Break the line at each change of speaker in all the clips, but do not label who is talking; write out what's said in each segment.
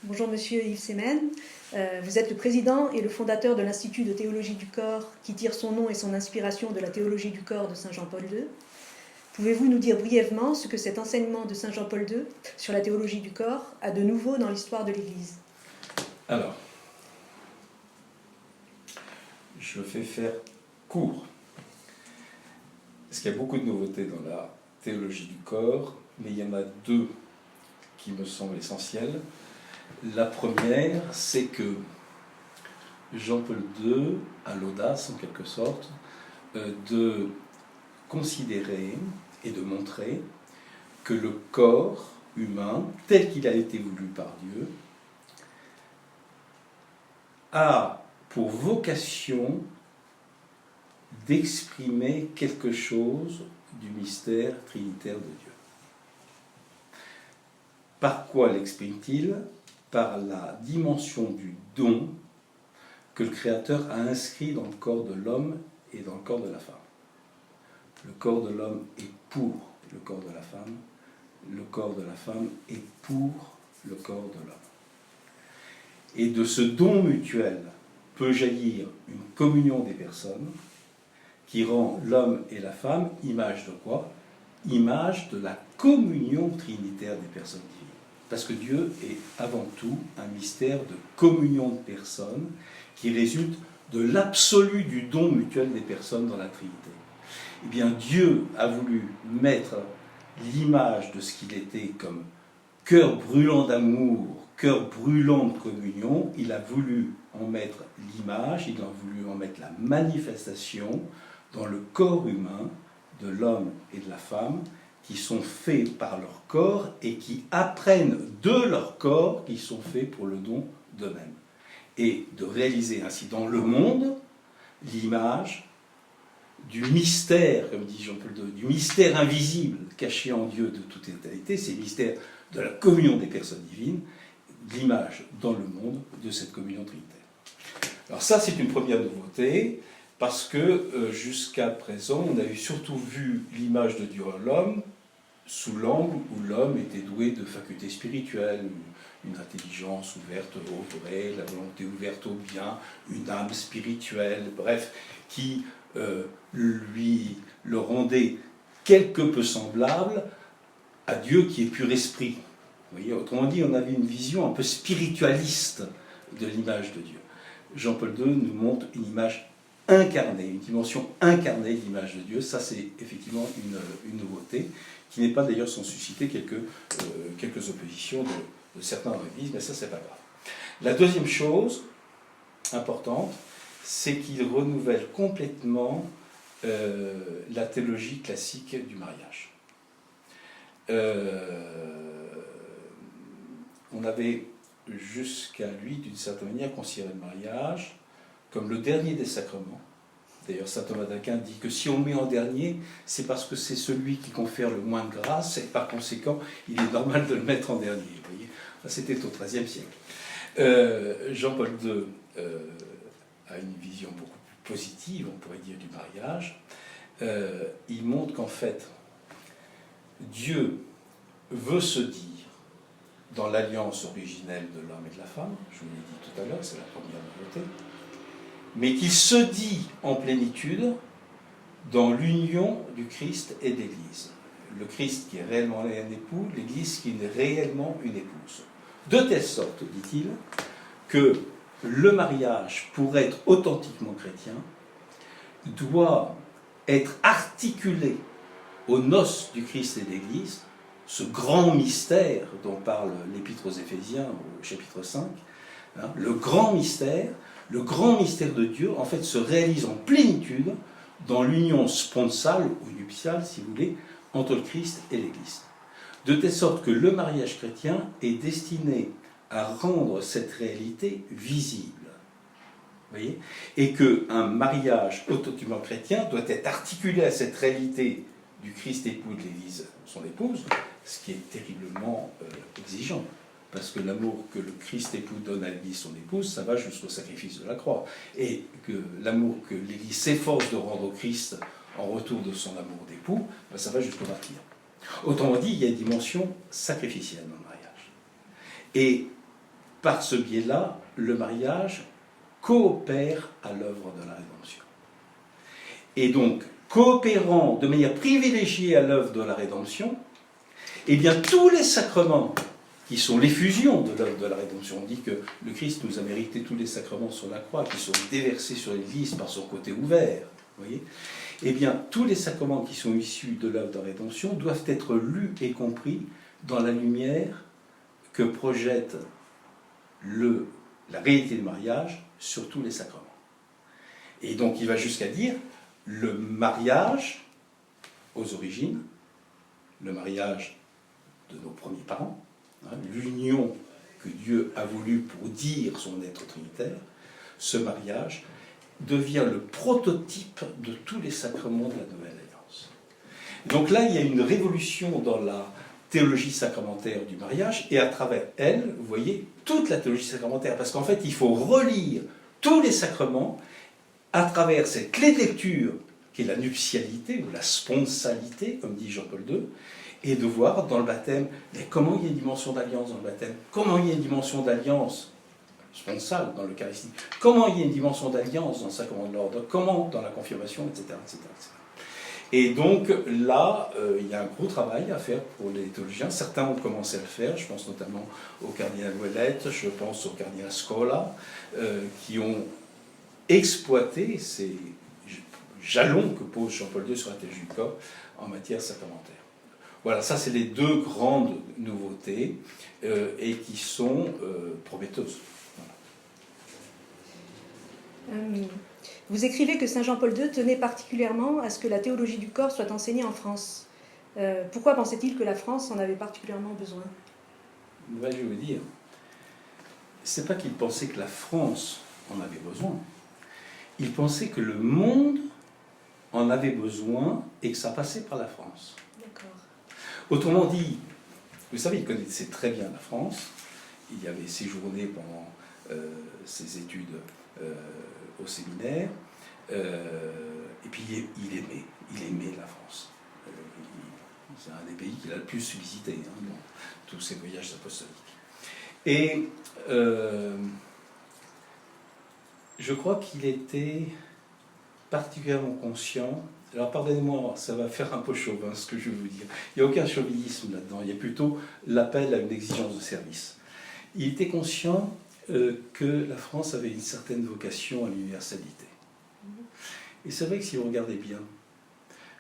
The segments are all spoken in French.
Bonjour Monsieur Yves Semen. Vous êtes le président et le fondateur de l'Institut de théologie du corps qui tire son nom et son inspiration de la théologie du corps de Saint Jean-Paul II. Pouvez-vous nous dire brièvement ce que cet enseignement de Saint Jean-Paul II sur la théologie du corps a de nouveau dans l'histoire de l'Église?
Alors, je vais faire court, parce qu'il y a beaucoup de nouveautés dans la théologie du corps, mais il y en a deux qui me semblent essentielles. La première, c'est que Jean-Paul II a l'audace, en quelque sorte, de considérer et de montrer que le corps humain, tel qu'il a été voulu par Dieu, a pour vocation d'exprimer quelque chose du mystère trinitaire de Dieu. Par quoi l'exprime-t-il? Par la dimension du don que le Créateur a inscrit dans le corps de l'homme et dans le corps de la femme. Le corps de l'homme est pour le corps de la femme, le corps de la femme est pour le corps de l'homme. Et de ce don mutuel peut jaillir une communion des personnes qui rend l'homme et la femme image de quoi? Image de la communion trinitaire des personnes divines. Parce que Dieu est avant tout un mystère de communion de personnes qui résulte de l'absolu du don mutuel des personnes dans la Trinité. Eh bien, Dieu a voulu mettre l'image de ce qu'il était comme cœur brûlant d'amour, cœur brûlant de communion. Il a voulu en mettre l'image, il a voulu en mettre la manifestation dans le corps humain de l'homme et de la femme, qui sont faits par leur corps et qui apprennent de leur corps qui sont faits pour le don d'eux-mêmes. Et de réaliser ainsi dans le monde l'image du mystère, comme dit Jean-Paul II, du mystère invisible caché en Dieu de toute éternité, c'est le mystère de la communion des personnes divines, l'image dans le monde de cette communion trinitaire. Alors ça, c'est une première nouveauté, parce que jusqu'à présent, on avait surtout vu l'image de Dieu en l'homme sous l'angle où l'homme était doué de facultés spirituelles, une intelligence ouverte au vrai, la volonté ouverte au bien, une âme spirituelle, bref, qui lui le rendait quelque peu semblable à Dieu qui est pur esprit. Vous voyez, autrement dit, on avait une vision un peu spiritualiste de l'image de Dieu. Jean-Paul II nous montre une image incarnée, une dimension incarnée de l'image de Dieu. Ça, c'est effectivement une nouveauté, qui n'est pas d'ailleurs sans susciter quelques oppositions de certains dans l'Église, mais ça, c'est pas grave. La deuxième chose importante, c'est qu'il renouvelle complètement la théologie classique du mariage. On avait jusqu'à lui, d'une certaine manière, considéré le mariage comme le dernier des sacrements. D'ailleurs, saint Thomas d'Aquin dit que si on le met en dernier, c'est parce que c'est celui qui confère le moins de grâce, et par conséquent, il est normal de le mettre en dernier. Vous voyez, c'était au XIIIe siècle. Jean-Paul II a une vision beaucoup plus positive, on pourrait dire, du mariage. Il montre qu'en fait, Dieu veut se dire dans l'alliance originelle de l'homme et de la femme, je vous l'ai dit tout à l'heure, c'est la première nouveauté, mais qu'il se dit en plénitude dans l'union du Christ et de l'Église. Le Christ qui est réellement un époux, l'Église qui est réellement une épouse. De telle sorte, dit-il, que le mariage, pour être authentiquement chrétien, doit être articulé aux noces du Christ et de l'Église, ce grand mystère dont parle l'Épître aux Éphésiens au chapitre 5, hein, le grand mystère de Dieu, en fait, se réalise en plénitude dans l'union sponsale ou nuptiale, si vous voulez, entre le Christ et l'Église. De telle sorte que le mariage chrétien est destiné à rendre cette réalité visible. Vous voyez ? Et qu'un mariage authentiquement chrétien doit être articulé à cette réalité du Christ époux de l'Église, son épouse, ce qui est terriblement exigeant. Parce que l'amour que le Christ époux donne à l'Église, son épouse, ça va jusqu'au sacrifice de la croix. Et que l'amour que l'Église s'efforce de rendre au Christ en retour de son amour d'époux, ben ça va jusqu'au martyre. Autrement dit, il y a une dimension sacrificielle dans le mariage. Et par ce biais-là, le mariage coopère à l'œuvre de la rédemption. Et donc, coopérant de manière privilégiée à l'œuvre de la rédemption, eh bien, tous les sacrements qui sont l'effusion de l'œuvre de la rédemption, on dit que le Christ nous a mérité tous les sacrements sur la croix, qui sont déversés sur l'Église par son côté ouvert, vous voyez, eh bien, tous les sacrements qui sont issus de l'œuvre de la rédemption doivent être lus et compris dans la lumière que projette la réalité du mariage sur tous les sacrements. Et donc, il va jusqu'à dire, le mariage, aux origines, le mariage de nos premiers parents, l'union que Dieu a voulu pour dire son être trinitaire, ce mariage devient le prototype de tous les sacrements de la Nouvelle Alliance. Donc là, il y a une révolution dans la théologie sacramentaire du mariage, et à travers elle, vous voyez, toute la théologie sacramentaire, parce qu'en fait, il faut relire tous les sacrements à travers cette clé de lecture qui est la nuptialité, ou la sponsalité, comme dit Jean-Paul II, et de voir dans le baptême comment il y a une dimension d'alliance dans le baptême, comment il y a une dimension d'alliance sponsale dans l'Eucharistie, comment il y a une dimension d'alliance dans le sacrement de l'ordre, comment dans la confirmation, etc. etc., etc. Et donc là, il y a un gros travail à faire pour les théologiens. Certains ont commencé à le faire, je pense notamment au cardinal Ouellette, je pense au cardinal Scola, qui ont exploité ces jalons que pose Jean-Paul II sur la théologie du corps en matière sacramentaire. Voilà, ça c'est les deux grandes nouveautés et qui sont prometteuses.
Voilà. Vous écrivez que saint Jean-Paul II tenait particulièrement à ce que la théologie du corps soit enseignée en France. Pourquoi pensait-il que la France en avait particulièrement besoin?
Je vais vous dire, c'est pas qu'il pensait que la France en avait besoin, il pensait que le monde en avait besoin et que ça passait par la France.
D'accord.
Autrement dit, vous savez, il connaissait très bien la France, il y avait séjourné pendant ses études au séminaire, et puis il aimait la France. C'est un des pays qu'il a le plus visité dans tous ses voyages apostoliques. Et je crois qu'il était particulièrement conscient. Alors pardonnez-moi, ça va faire un peu chauvin ce que je vais vous dire. Il n'y a aucun chauvinisme là-dedans, il y a plutôt l'appel à une exigence de service. Il était conscient que la France avait une certaine vocation à l'universalité. Et c'est vrai que si vous regardez bien,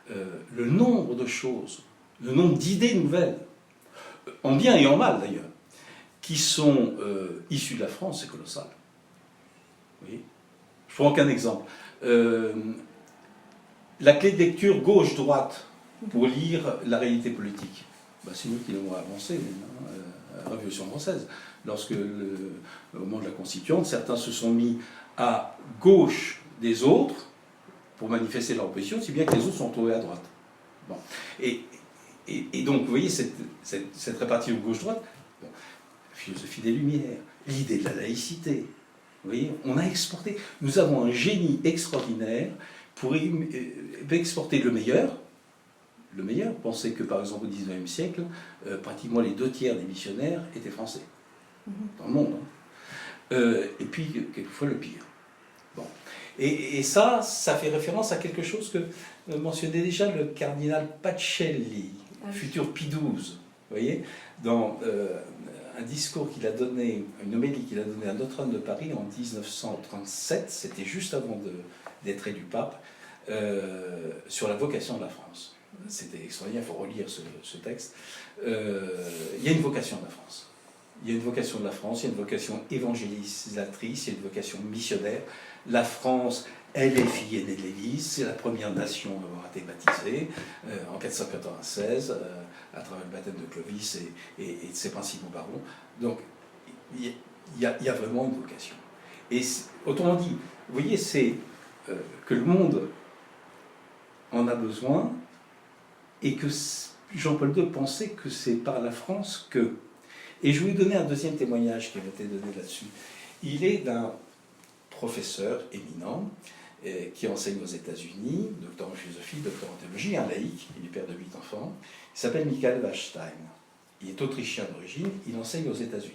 le nombre de choses, le nombre d'idées nouvelles, en bien et en mal d'ailleurs, qui sont issues de la France, c'est colossal. Vous voyez ? Je prends qu'un exemple. La clé de lecture gauche-droite pour lire la réalité politique. Ben, c'est nous qui l'avons avancé, la Révolution française. Lorsque, au moment de la Constituante, certains se sont mis à gauche des autres pour manifester leur opposition, si bien que les autres sont tombés à droite. Bon. Et donc, vous voyez, cette répartition gauche-droite, bon, la philosophie des Lumières, l'idée de la laïcité, vous voyez, on a exporté, nous avons un génie extraordinaire pour exporter le meilleur. Pensez que par exemple au XIXe siècle, pratiquement les 2/3 des missionnaires étaient français, dans le monde. Et puis, quelquefois, le pire. Bon. Et ça fait référence à quelque chose que mentionnait déjà le cardinal Pacelli, futur Pie XII, vous voyez, dans un discours qu'il a donné, une homélie qu'il a donnée à Notre-Dame de Paris en 1937, c'était juste avant d'être élu pape, sur la vocation de la France. C'était extraordinaire, il faut relire ce texte. Il y a une vocation de la France. Il y a une vocation de la France, il y a une vocation évangélisatrice, il y a une vocation missionnaire. La France, elle est fille aînée de l'Église, c'est la première nation à avoir été baptisée en 496, à travers le baptême de Clovis et de ses principaux barons. Donc, il y a vraiment une vocation. Et autrement dit, vous voyez, c'est que le monde en a besoin et que Jean-Paul II pensait que c'est par la France que... Et je vais vous donner un deuxième témoignage qui avait été donné là-dessus. Il est d'un professeur éminent qui enseigne aux États-Unis, docteur en philosophie, docteur en théologie, un laïc, il est père de 8 enfants. Il s'appelle Michael Wachstein. Il est autrichien d'origine, il enseigne aux États-Unis.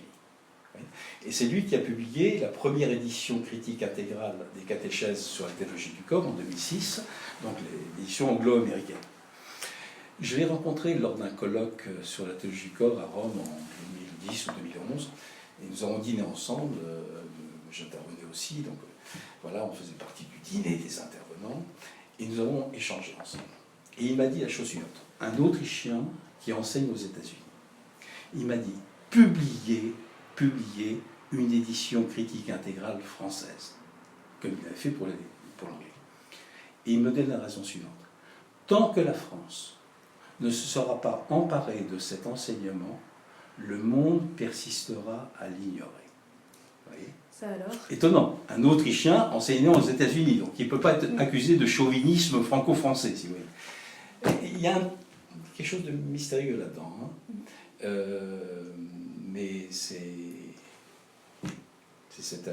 Et c'est lui qui a publié la première édition critique intégrale des catéchèses sur la théologie du corps en 2006, donc l'édition anglo-américaine. Je l'ai rencontré lors d'un colloque sur la théologie du corps à Rome en 2010 ou 2011, et nous avons dîné ensemble, j'intervenais aussi, donc voilà, on faisait partie du dîner des intervenants, et nous avons échangé ensemble. Et il m'a dit la chose suivante, un Autrichien qui enseigne aux États-Unis, il m'a dit, publiez une édition critique intégrale française, comme il avait fait pour l'anglais. Et il me donne la raison suivante. Tant que la France ne se sera pas emparée de cet enseignement, le monde persistera à l'ignorer. Vous voyez ?
Ça alors ?
Étonnant. Un Autrichien enseignant aux États-Unis, donc il ne peut pas être accusé de chauvinisme franco-français, si vous voulez. Il y a quelque chose de mystérieux là-dedans. Hein. Mais c'est cette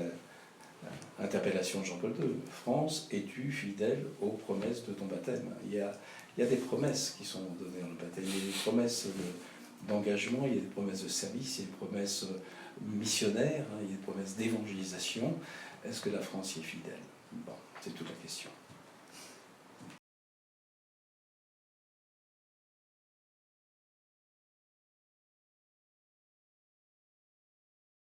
interpellation de Jean-Paul II. France, es-tu fidèle aux promesses de ton baptême ? Il y a des promesses qui sont données dans le baptême. Il y a des promesses d'engagement, il y a des promesses de service, il y a des promesses missionnaires, il y a des promesses d'évangélisation. Est-ce que la France y est fidèle ? Bon, c'est toute la question.